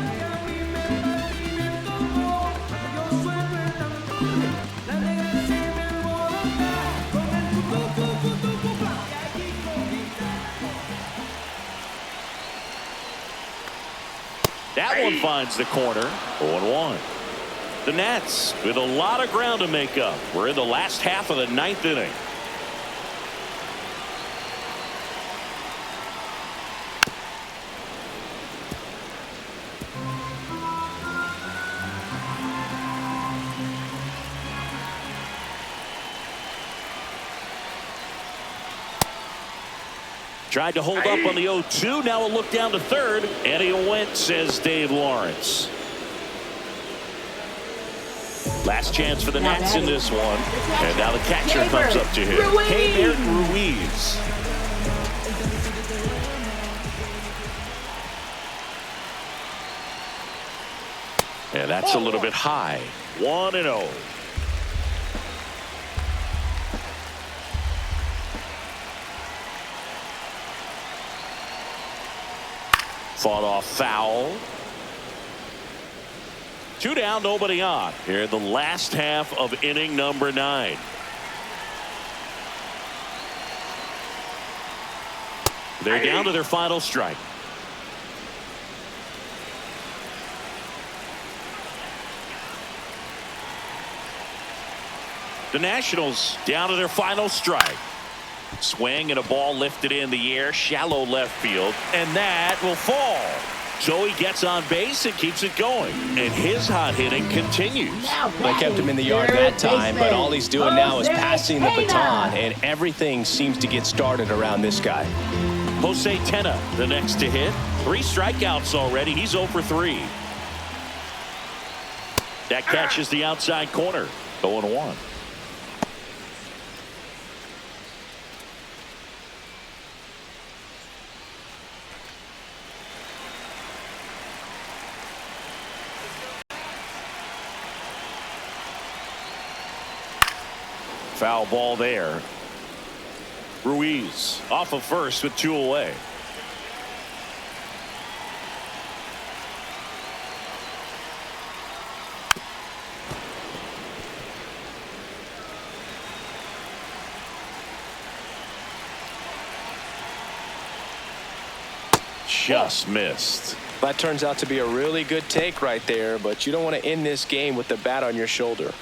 That one finds the corner. 0-1. The Nats with a lot of ground to make up. We're in the last half of the 9th inning. Tried to hold up on the 0-2. Now a look down to third. And he went, says Dave Lawrence. Last chance for the Nats in this one. And now the catcher comes up to him. Keibert Ruiz. And that's a little bit high. 1-0. Fought off foul. 2 down, nobody on. Here in the last half of inning number 9. They're down to their final strike. The Nationals down to their final strike. Swing and a ball lifted in the air, shallow left field, and that will fall. So he gets on base and keeps it going, and his hot hitting continues. They kept him in the yard that time, but all he's doing now is passing the baton, and everything seems to get started around this guy. Jose Tena, the next to hit. 3 strikeouts already. He's 0 for 3. That catches the outside corner. 0-1. Foul ball there. Ruiz off of first with 2 away. Just missed. That turns out to be a really good take right there, but you don't want to end this game with the bat on your shoulder.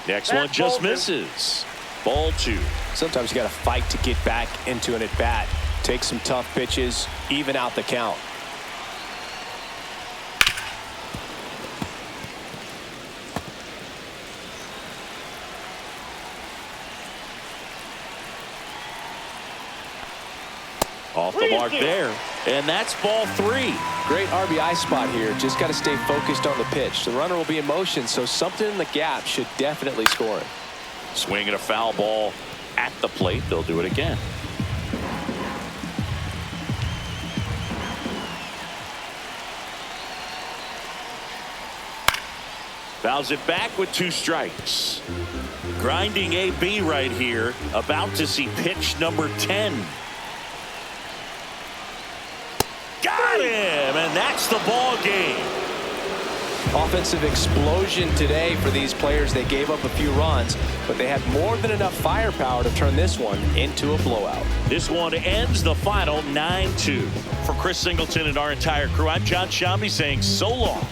Next one just misses. Ball 2. Sometimes you got to fight to get back into an at-bat. Take some tough pitches, even out the count. Off the mark there. And that's ball 3. Great RBI spot here. Just got to stay focused on the pitch. The runner will be in motion, so something in the gap should definitely score him. Swinging a foul ball at the plate. They'll do it again. Fouls it back with 2 strikes. Grinding AB right here. About to see pitch number 10. Got him, and that's the ball game. Offensive explosion today for these players. They gave up a few runs, but they had more than enough firepower to turn this one into a blowout. This one ends the final 9-2. For Chris Singleton and our entire crew, I'm John Shambi saying so long.